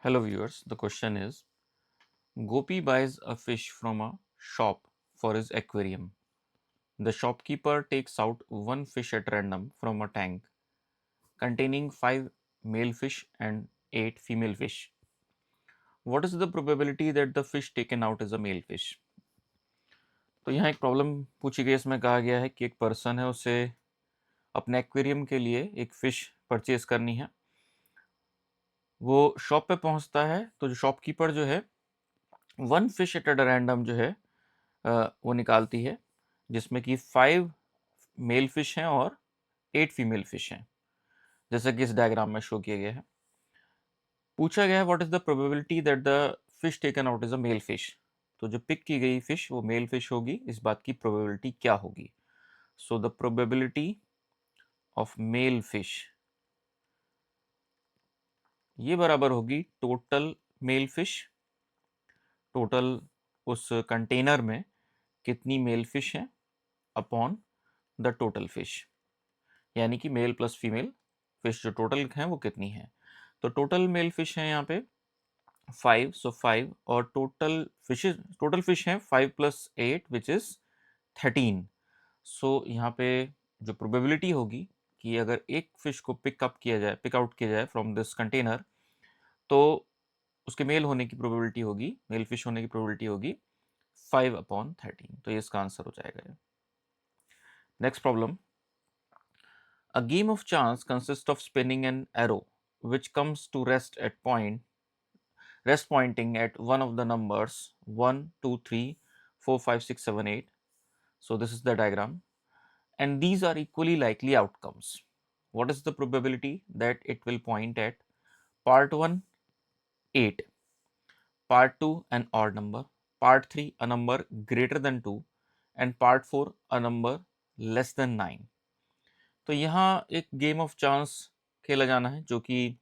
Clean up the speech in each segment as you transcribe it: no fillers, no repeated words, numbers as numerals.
Hello viewers, the question is Gopi buys a fish from a shop for his aquarium. The shopkeeper takes out one fish at random from a tank containing 5 male fish and 8 female fish. What is the probability that the fish taken out is a male fish? तो यहाँ एक problem पूछी गई, इसमें कहा गया है कि एक पर्सन है, उसे अपने एक्वेरियम के लिए एक फ़िश परचेज़ करनी है। वो शॉप पे पहुंचता है तो जो शॉपकीपर जो है वन फिश एट रैंडम जो है वो निकालती है, जिसमें कि 5 मेल फिश हैं और 8 फीमेल फिश हैं, जैसा कि इस डायग्राम में शो किया गया है। पूछा गया है what is the probability that the fish taken out is a male fish. तो जो पिक की गई फिश वो मेल फिश होगी, इस बात की प्रोबेबिलिटी क्या होगी? So the probability of male fish ये बराबर होगी टोटल मेल फिश, टोटल उस कंटेनर में कितनी मेल फिश हैं अपॉन द टोटल फिश, यानी कि मेल प्लस फीमेल फिश जो टोटल हैं वो कितनी है। तो टोटल मेल फिश हैं यहाँ पे 5, सो 5, और टोटल फिश हैं 5 प्लस 8 विच इज 13। सो यहाँ पे जो प्रोबेबिलिटी होगी कि अगर एक फिश को पिक आउट किया जाए फ्रॉम दिस कंटेनर, तो उसके मेल होने की प्रोबेबिलिटी होगी, मेल फिश होने की प्रोबेबिलिटी होगी 5/13। तो ये इसका आंसर हो जाएगा। Next problem, a game of chance consists of spinning an arrow which comes to rest pointing at one of the numbers 1, 2, 3, 4, 5, 6, 7, 8. So this is the diagram, and these are equally likely outcomes. What is the probability that it will point at part 1 8, part 2 an odd number, part 3 a number greater than 2, and part 4 a number less than 9? तो यहाँ एक game of chance खेला जाना है, जो कि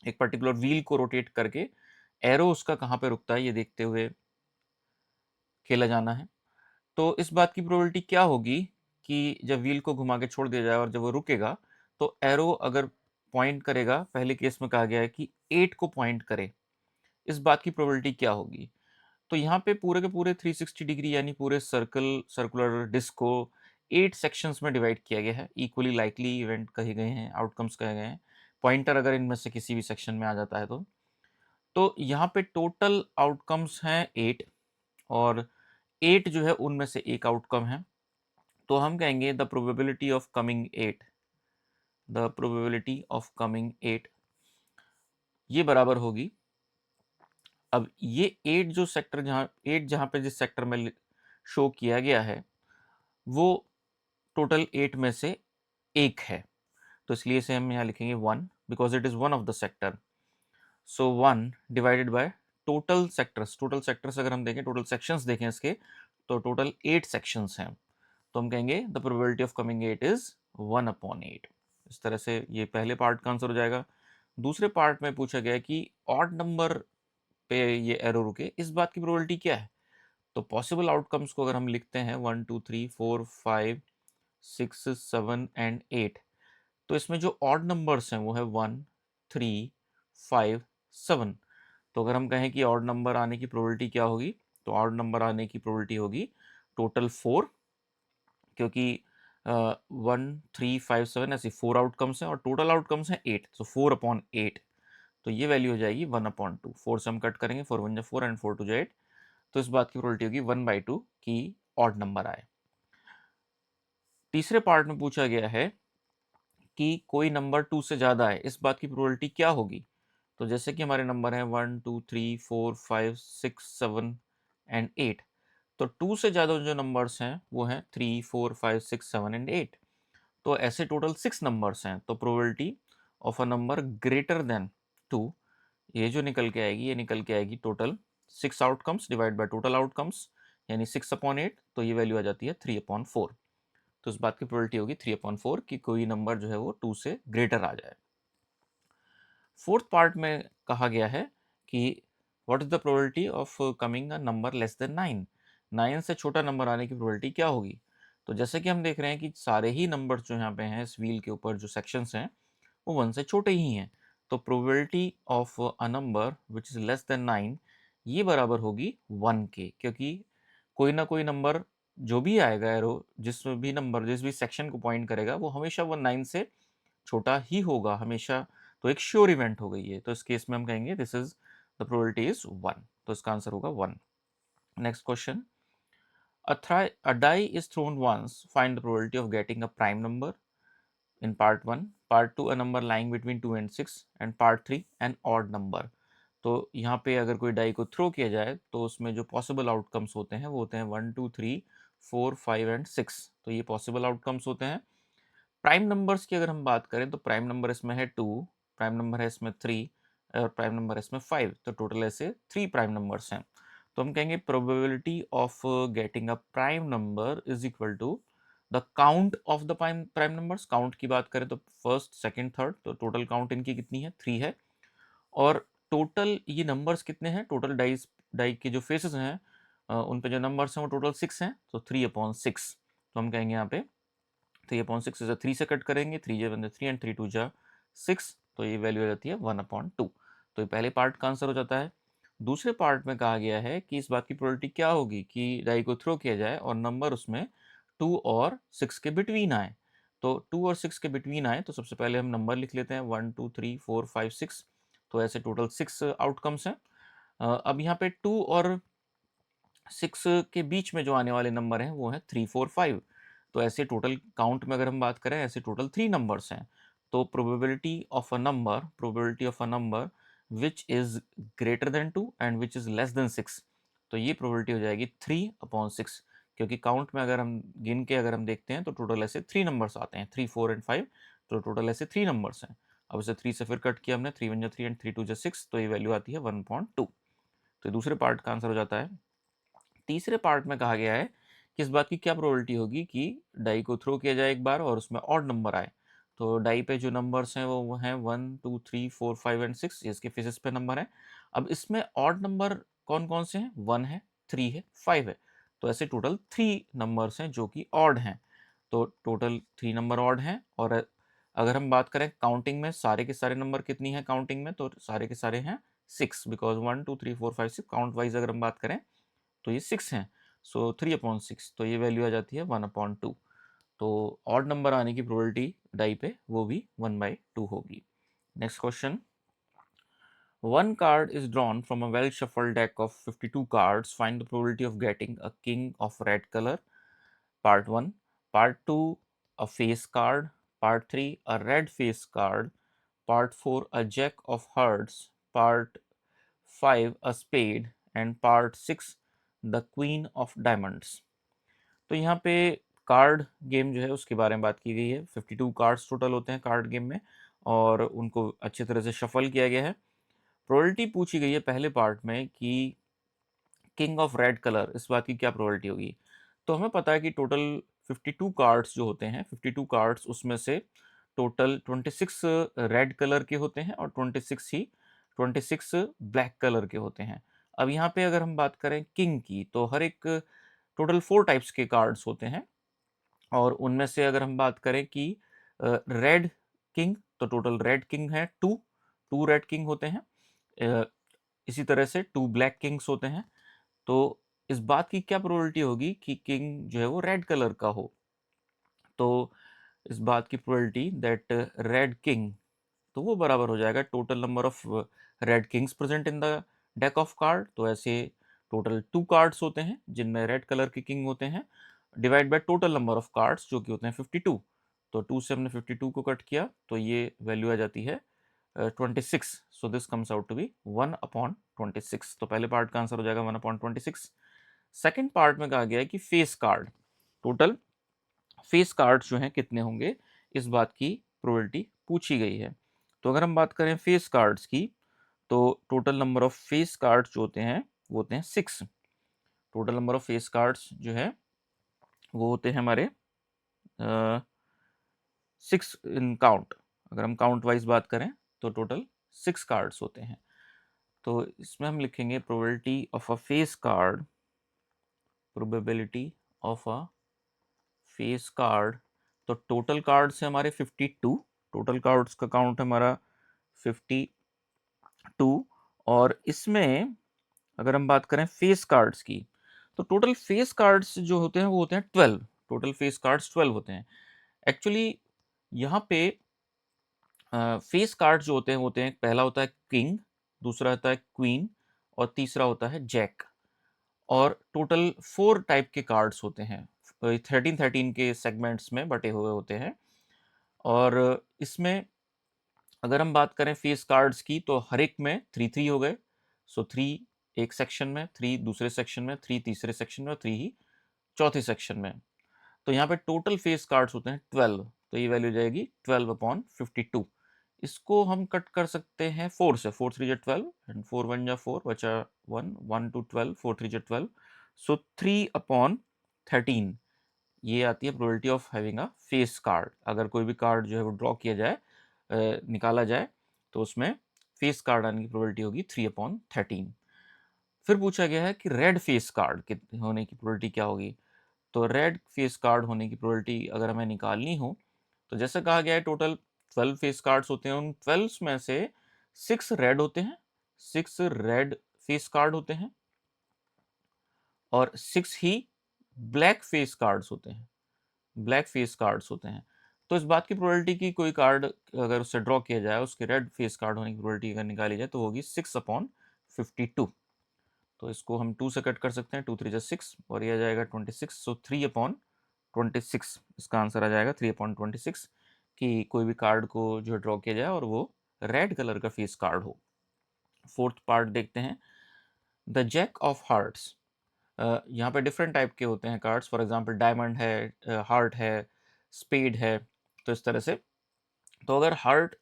एक particular wheel को रोटेट करके एरो उसका कहाँ पे रुकता है ये देखते हुए खेला जाना है। तो इस बात की प्रोबेबिलिटी क्या होगी कि जब व्हील को घुमा के छोड़ दिया जाए और जब वो रुकेगा तो एरो अगर पॉइंट करेगा, पहले केस में कहा गया है कि 8 को पॉइंट करे, इस बात की प्रोबेबिलिटी क्या होगी? तो यहाँ पे पूरे के पूरे 360 डिग्री यानी पूरे सर्कुलर डिस्क को 8 सेक्शंस में डिवाइड किया गया है। इक्वली लाइकली इवेंट कहे गए हैं, आउटकम्स कहे गए हैं। पॉइंटर अगर इनमें से किसी भी सेक्शन में आ जाता है तो यहाँ पे टोटल आउटकम्स हैं 8, और 8 जो है उनमें से एक आउटकम है। तो हम कहेंगे द प्रोबेबिलिटी ऑफ कमिंग 8 ये बराबर होगी। अब ये 8 जो सेक्टर जहाँ पे जिस सेक्टर में शो किया गया है वो टोटल 8 में से एक है, तो इसलिए इसे हम यहाँ लिखेंगे 1 because it is one of the sector. So 1 divided by total sectors अगर हम देखें, टोटल सेक्शंस देखें इसके, तो टोटल 8 सेक्शंस हैं। तो हम कहेंगे the probability of coming 8 is 1/8। इस तरह से ये पहले पार्ट का आंसर हो जाएगा। दूसरे पार्ट में पूछा गया कि ऑड नंबर पे ये एरो रुके, इस बात की प्रोबेबिलिटी क्या है? तो पॉसिबल आउटकम्स को अगर हम लिखते हैं 1, 2, 3, 4, 5, 6, 7 एंड 8, तो इसमें जो ऑड नंबर्स हैं वो है 1, 3, 5, 7। तो अगर हम कहें कि ऑड नंबर आने की प्रोबेबिलिटी क्या होगी, तो ऑड नंबर आने की प्रोबेबिलिटी होगी टोटल 4, क्योंकि 1, 3, 5, 7 ऐसे 4 आउटकम्स हैं और टोटल आउटकम्स हैं 8, तो 4/8। तो ये वैल्यू हो जाएगी 1/2। 4 से हम कट करेंगे, 4 1 4 एंड 4 2 8, तो इस बात की प्रोबेबिलिटी होगी 1/2 की ऑड नंबर आए। तीसरे पार्ट में पूछा गया है कि कोई नंबर 2 से ज़्यादा है, इस बात की प्रोबेबिलिटी क्या होगी? तो जैसे कि हमारे नंबर हैं 1, 2, 3, 4, 5, 6, 7 एंड 8, तो 2 से ज़्यादा जो नंबर्स हैं वो हैं 3, 4, 5, 6, 7 एंड 8। तो ऐसे टोटल 6 नंबर्स हैं, तो probability of a number greater than 2, ये जो निकल के आएगी, ये निकल के आएगी total 6 outcomes divide by total outcomes, यानी 6/8, तो ये वैल्यू आ जाती है 3/4। तो इस बात की प्रोबेबिलिटी होगी 3/4 कि कोई नंबर जो है वो 2 से ग्रेटर आ जाए। फोर्थ पार्ट में कहा गया है कि what is the probability of coming a number less than 9? 9 से छोटा नंबर आने की प्रोबेबिलिटी क्या होगी? तो जैसे कि हम देख रहे हैं कि सारे ही नंबर्स जो यहाँ पे हैं इस व्हील के ऊपर जो सेक्शंस हैं वो 1 से छोटे ही हैं, तो probability of a number which is less than 9 ये बराबर होगी 1 के, क्योंकि कोई ना कोई नंबर जो भी आएगा एरो, जिस भी नंबर जिस भी सेक्शन को पॉइंट करेगा वो हमेशा वो 9 से छोटा ही होगा हमेशा। तो एक श्योर इवेंट हो गई है, तो इस केस में हम कहेंगे this is the probability is 1, तो इसका आंसर होगा 1। Next question, a die is thrown once, find the probability of getting a prime number in part 1, part 2 a number lying between 2 and 6, and part 3 an odd number। तो यहाँ पे अगर कोई die को throw किया जाए तो उसमें जो पॉसिबल आउटकम्स होते हैं वो होते हैं 1 2 3 4 5 एंड 6। तो ये पॉसिबल आउटकम्स होते हैं। प्राइम नंबर्स की अगर हम बात करें तो प्राइम नंबर इसमें है 2, प्राइम नंबर है इसमें 3 और प्राइम नंबर है इसमें 5, तो टोटल ऐसे 3 प्राइम नंबर्स हैं। तो हम कहेंगे probability of getting a prime number is equal to the count of the prime numbers. Count की बात करें तो फर्स्ट सेकंड थर्ड, तो टोटल काउंट इनकी कितनी है 3 है। और टोटल ये नंबर्स कितने हैं, टोटल डाई के जो फेसेस हैं उन पे जो नंबर्स हैं वो टोटल 6 हैं, तो 3/6। तो हम कहेंगे यहाँ पे 3/6 इसे 3 से कट करेंगे, 3 जे बन 3 एंड 3 2 जा 6, तो ये वैल्यू आ जाती है 1/2। तो ये पहले पार्ट का आंसर हो जाता है। दूसरे पार्ट में कहा गया है कि इस बात की प्रोबेबिलिटी क्या होगी कि डाई को थ्रो किया जाए और नंबर उसमें 2 और 6 के बिटवीन आए। तो 2 और 6 के बिटवीन आए तो सबसे पहले हम नंबर लिख लेते हैं 1 2 3 4 5 6। तो ऐसे टोटल 6 आउटकम्स हैं। अब यहाँ पे 2 और 6 के बीच में जो आने वाले नंबर हैं वो हैं 3 4 5। तो ऐसे टोटल काउंट में अगर हम बात करें ऐसे टोटल 3 नंबर्स हैं। तो probability of a number which is greater than 2 and which is less than 6, तो ये प्रोबेबिलिटी हो जाएगी 3/6। क्योंकि काउंट में अगर हम गिन के अगर हम देखते हैं तो टोटल ऐसे 3 नंबर्स आते हैं, 3 4 एंड 5, तो टोटल ऐसे 3 नंबर्स हैं। अब इसे 3 से फिर कट किया हमने, 3 1 जा 3 एंड 3 2 जा 6, तो ये वैल्यू आती है 1/2। तो ये दूसरे पार्ट का आंसर हो जाता है। तीसरे पार्ट में कहा गया है कि इस बात की क्या प्रोबेबिलिटी होगी कि डाई को थ्रो किया जाए एक बार और उसमें ऑड नंबर आए। तो डाई पे जो नंबर्स हैं वो हैं 1 2 3 4 5 एंड 6, इसके फेसेस पे नंबर है। अब इसमें ऑड नंबर कौन कौन से हैं, 1 है, 3 है, 5 है। तो ऐसे टोटल 3 नंबर्स हैं जो कि ऑड हैं। तो टोटल 3 नंबर ऑड हैं। और अगर हम बात करें काउंटिंग में सारे के सारे नंबर कितनी है काउंटिंग में, तो सारे के सारे हैं 6, बिकॉज 1 2 3 4 5 6 काउंट वाइज अगर हम बात करें तो ये 6 हैं। सो 3/6, तो ये वैल्यू आ जाती है 1/2। तो ऑड नंबर आने की प्रोबेबिलिटी डाई पे वो भी 1/2 होगी। Next question, one card is drawn from a well shuffled deck of 52 cards, find the probability of getting a king of red color, part 1, part 2 a face card, part 3 a red face card, part 4 a jack of hearts, part 5 a spade, and part 6 the queen of diamonds। तो यहाँ पे card game जो है उसके बारे में बात की गई है। 52 कार्ड्स टोटल होते हैं कार्ड गेम में और उनको अच्छी तरह से शफल किया गया है। प्रोबेबिलिटी पूछी गई है पहले पार्ट में कि किंग ऑफ रेड कलर, इस बात की क्या प्रोबेबिलिटी होगी। तो हमें पता है कि टोटल 52 कार्ड्स जो होते हैं, 52 कार्ड्स उसमें से टोटल 26 रेड कलर के होते हैं और 26 ब्लैक कलर के होते हैं। अब यहाँ पे अगर हम बात करें किंग की, तो हर एक टोटल 4 टाइप्स के कार्ड्स होते हैं और उनमें से अगर हम बात करें कि रेड किंग, तो टोटल रेड किंग है 2 रेड किंग होते हैं। अ, इसी तरह से 2 ब्लैक किंग्स होते हैं। तो इस बात की क्या प्रोबेबिलिटी होगी कि किंग जो है वो रेड कलर का हो। तो इस बात की प्रोबेबिलिटी दैट रेड किंग, तो वो बराबर हो जाएगा total number of red Kings present in the deck of card. तो ऐसे टोटल 2 कार्ड्स होते हैं जिनमें रेड कलर के किंग होते हैं, divide by total number of cards जो कि होते हैं 52। तो 2 से हमने 52 को कट किया तो ये वैल्यू आ जाती है 26। So this comes out to be 1/26। तो पहले पार्ट का आंसर हो जाएगा 1/26। सेकेंड पार्ट में कहा गया है कि face card, total face cards जो हैं कितने होंगे, इस बात की प्रोबेबिलिटी पूछी गई है। तो अगर हम बात करें फेस कार्ड्स की, तो total number of face cards जो होते हैं वो होते हैं 6। Total number of face cards जो है वो होते हैं हमारे 6 इन काउंट। अगर हम काउंट वाइज बात करें तो टोटल 6 कार्ड्स होते हैं। तो इसमें हम लिखेंगे probability of a face card, probability of a face card. तो टोटल कार्ड्स है हमारे 52, टोटल कार्ड्स का काउंट है हमारा 52। और इसमें अगर हम बात करें फेस कार्ड्स की, तो टोटल फेस कार्ड्स जो होते हैं वो होते हैं 12। टोटल फेस कार्ड्स 12 होते हैं। एक्चुअली यहाँ पे फेस कार्ड जो होते हैं, पहला होता है किंग, दूसरा होता है क्वीन, और तीसरा होता है जैक। और टोटल 4 टाइप के कार्ड्स होते हैं, 13 के सेगमेंट्स में बटे हुए होते हैं। और इसमें अगर हम बात करें फेस कार्ड्स की, तो हर एक में 3 3 हो गए। सो 3 एक सेक्शन में, 3 दूसरे सेक्शन में, 3 तीसरे सेक्शन में, और 3 ही चौथे सेक्शन में। तो यहाँ पे टोटल फेस कार्ड्स होते हैं 12। तो ये वैल्यू हो जाएगी 12/52। इसको हम कट कर सकते हैं 4 से। 4 3 जा 12 एंड 4 1 जा 4, बचा 1, 1 2 12, 4 3 जा 12। सो 3/13 ये आती है probability of having a face card. अगर कोई भी कार्ड जो है वो ड्रॉ किया जाए, निकाला जाए, तो उसमें फेस कार्ड आने की प्रोबेबिलिटी होगी 3/13। फिर पूछा गया है कि रेड फेस कार्ड होने की प्रोबेबिलिटी क्या होगी। तो रेड फेस कार्ड होने की प्रोबेबिलिटी अगर हमें निकालनी हो, तो जैसा कहा गया है टोटल 12 फेस कार्ड्स होते हैं। उन 12 में से 6 रेड होते हैं, 6 रेड फेस कार्ड होते हैं, और 6 ही ब्लैक फेस कार्ड्स होते हैं, ब्लैक फेस कार्ड्स होते हैं। तो इस बात की प्रोबेबिलिटी की कोई कार्ड अगर उससे ड्रॉ किया जाए, उसके रेड फेस कार्ड होने की प्रोबेबिलिटी अगर निकाली जाए, तो होगी 6/52। तो इसको हम 2 से कट कर सकते हैं, 2 3 जा 6, और ये आ जाएगा 26। सो 3/26 इसका आंसर आ जाएगा, 3/26, कि कोई भी कार्ड को जो ड्रॉ किया जाए और वो रेड कलर का फेस कार्ड हो। फोर्थ पार्ट देखते हैं, द जैक ऑफ हार्ट्स। यहाँ पे डिफरेंट टाइप के होते हैं कार्ड्स। फॉर एग्जांपल डायमंड है, हार्ट है, स्पेड है। तो इस तरह से, तो अगर हार्ट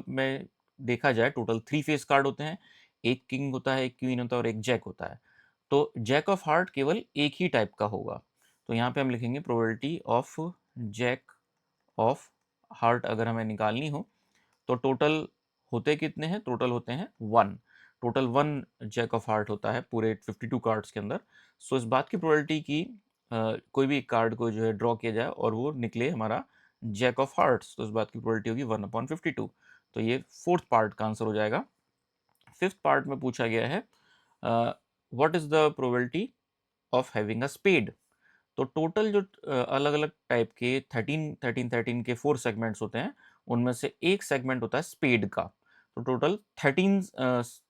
में देखा जाए, टोटल 3 फेस कार्ड होते हैं। एक किंग होता है, एक क्वीन होता है, और एक जैक होता है। तो जैक ऑफ हार्ट केवल एक ही टाइप का होगा। तो यहाँ पे हम लिखेंगे probability of jack of heart अगर हमें निकालनी हो, तो टोटल होते कितने हैं? टोटल होते हैं 1। टोटल 1 जैक ऑफ हार्ट होता है पूरे 52 कार्ड्स के अंदर। सो इस बात की प्रोबेबिलिटी की कोई भी कार्ड को जो है ड्रॉ किया जाए और वो निकले हमारा जैक ऑफ हार्ट्स, तो इस बात की प्रोबेबिलिटी होगी 1/52। तो ये फोर्थ पार्ट का आंसर हो जाएगा। फिफ्थ पार्ट में पूछा गया है what is the probability of having a spade. तो टोटल जो अलग अलग टाइप के 13 के 4 सेगमेंट्स होते हैं, उनमें से एक सेगमेंट होता है स्पेड का। तो टोटल 13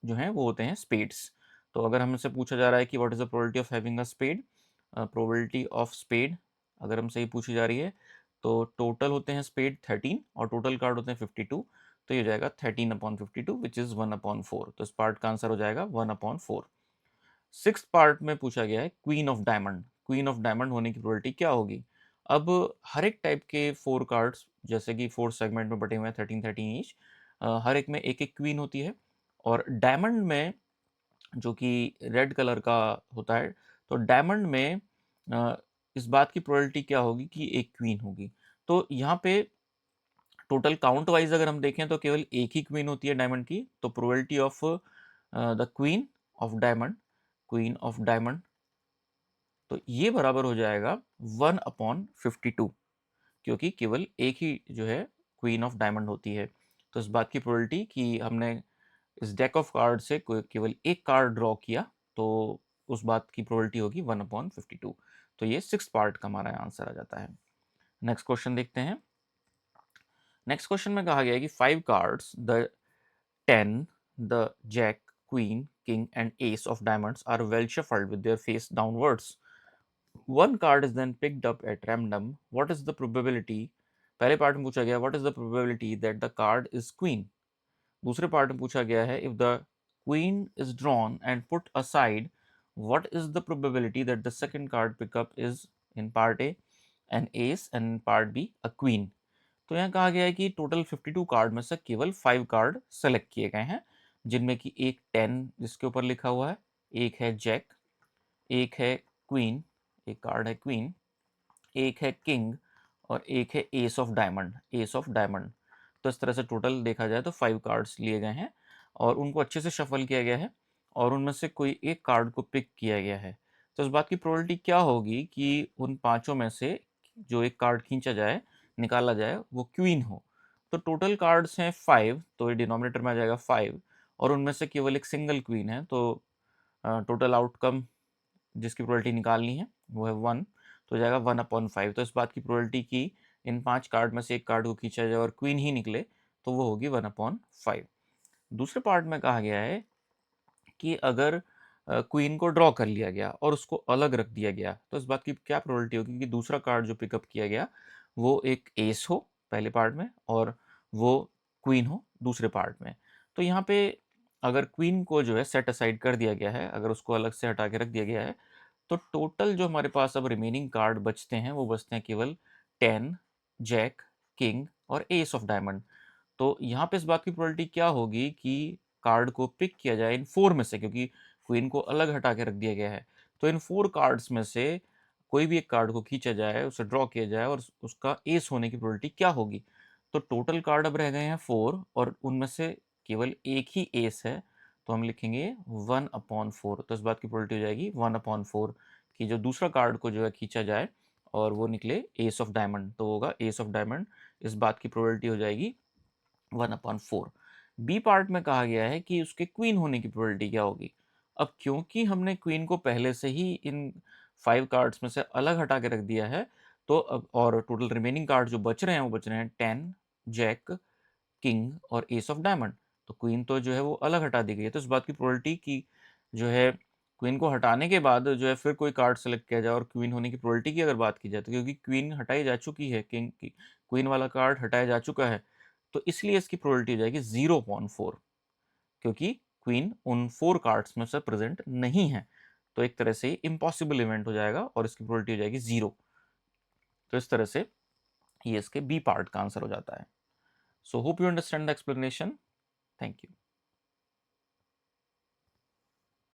जो हैं वो होते हैं स्पेड्स। तो अगर हमसे पूछा जा रहा है कि what is the probability of having a spade, probability of spade अगर हमसे ये पूछी जा रही है, तो टोटल होते हैं स्पेड 13 और टोटल कार्ड होते हैं 52। तो ये हो जाएगा 13/52 विच इज 1/4। तो इस पार्ट का आंसर हो जाएगा 1/4। सिक्स्थ पार्ट में पूछा गया है queen of diamond. Queen of diamond होने की प्रोबेबिलिटी क्या होगी। अब हर एक टाइप के 4 कार्ड्स, जैसे कि 4 सेगमेंट में बटे हुए हैं, 13 ईच, हर एक में एक एक क्वीन होती है। और डायमंड में, जो कि रेड कलर का होता है, तो डायमंड में अ, इस बात की प्रोबेबिलिटी क्या होगी कि एक क्वीन होगी। तो यहाँ पे टोटल काउंट वाइज अगर हम देखें, तो केवल एक ही क्वीन होती है डायमंड की। तो probability of the queen of diamond, queen of diamond, तो ये बराबर हो जाएगा 1/52, क्योंकि केवल एक ही जो है क्वीन ऑफ डायमंड होती है। तो इस बात की प्रोबेबिलिटी कि हमने इस डेक ऑफ कार्ड से केवल एक कार्ड ड्रॉ किया, तो उस बात की प्रोबेबिलिटी होगी 1/52। तो ये सिक्स पार्ट का हमारा आंसर आ जाता है। नेक्स्ट क्वेश्चन देखते हैं। नेक्स्ट क्वेश्चन में कहा गया है कि 5 cards, the 10, the jack, queen, king and ace of diamonds are well shuffled with their face downwards. One card is then picked up at random. What is the probability? पहले part में पूछा गया what is the probability that the card is queen. दूसरे part में पूछा गया है if the queen is drawn and put aside, what is the probability that the second card pickup is in part A an ace and in part B a queen. तो यहाँ कहा गया है कि टोटल 52 कार्ड में से केवल 5 card select किए गए हैं, जिनमें कि एक 10 जिसके ऊपर लिखा हुआ है, एक है जैक, एक है क्वीन, एक कार्ड है क्वीन, एक है किंग, और एक है S of diamond, S of diamond. तो इस तरह से टोटल देखा जाए तो 5 कार्ड्स लिए गए हैं और उनको अच्छे से शफल किया गया है और उनमें से कोई एक कार्ड को पिक किया गया है। तो इस बात की प्रोबेबिलिटी क्या होगी कि उन पांचों में से जो एक कार्ड खींचा जाए, निकाला जाए, वो क्वीन हो। तो टोटल कार्ड्स हैं 5, तो ये डिनोमिनेटर में आ जाएगा 5, और उनमें से केवल एक सिंगल क्वीन है, तो टोटल आउटकम जिसकी प्रोबेबिलिटी निकालनी है वो है 1, तो हो जाएगा 1/5। तो इस बात की प्रोबेबिलिटी की इन 5 कार्ड में से एक कार्ड को खींचा जाए और क्वीन ही निकले, तो वो होगी 1/5। दूसरे पार्ट में कहा गया है कि अगर क्वीन को ड्रॉ कर लिया गया और उसको अलग रख दिया गया, तो इस बात की क्या प्रोबेबिलिटी होगी कि दूसरा कार्ड जो पिकअप किया गया वो एक एस हो पहले पार्ट में और वो क्वीन हो दूसरे पार्ट में। तो यहाँ पे अगर क्वीन को जो है सेट असाइड कर दिया गया है, अगर उसको अलग से हटा के रख दिया गया है, तो टोटल जो हमारे पास अब रिमेनिंग कार्ड बचते हैं वो बचते हैं केवल 10, जैक, किंग और एस ऑफ डायमंड। तो यहाँ पे इस बात की प्रोबेबिलिटी क्या होगी कि कार्ड को पिक किया जाए इन 4 में से, क्योंकि क्वीन को अलग हटा के रख दिया गया है। तो इन 4 कार्ड्स में से कोई भी एक कार्ड को खींचा जाए, उसे ड्रॉ किया जाए और उसका एस होने की प्रोबेबिलिटी क्या होगी? तो टोटल कार्ड अब रह गए हैं 4 और उनमें से केवल एक ही एस है, तो हम लिखेंगे 1/4। तो इस बात की प्रोबेबिलिटी हो जाएगी 1/4 कि जो दूसरा कार्ड को जो है खींचा जाए और वो निकले एस ऑफ डायमंड, तो होगा एस ऑफ डायमंड। इस बात की प्रोबेबिलिटी हो जाएगी 1/4। बी पार्ट में कहा गया है कि उसके क्वीन होने की प्रोबेबिलिटी क्या होगी। अब क्योंकि हमने क्वीन को पहले से ही इन 5 कार्ड्स में से अलग हटा के रख दिया है, तो अब और टोटल रिमेनिंग कार्ड जो बच रहे हैं वो बच रहे हैं 10, जैक, किंग और एस ऑफ डायमंड। तो क्वीन तो जो है वो अलग हटा दी गई है, तो इस बात की प्रोबेबिलिटी की जो है क्वीन को हटाने के बाद जो है फिर कोई कार्ड सेलेक्ट किया जाए और क्वीन होने की प्रोबेबिलिटी की अगर बात की जाए, तो क्योंकि क्वीन हटाई जा चुकी है, किंग की क्वीन वाला कार्ड हटाया जा चुका है, तो इसलिए इसकी प्रोबेबिलिटी हो जाएगी 0/4, क्योंकि क्वीन उन 4 कार्ड्स में से प्रेजेंट नहीं है। तो एक तरह से इम्पॉसिबल इवेंट हो जाएगा और इसकी प्रोबेबिलिटी हो जाएगी 0। तो इस तरह से ये इसके बी पार्ट का आंसर हो जाता है। So hope you understand the explanation. Thank you.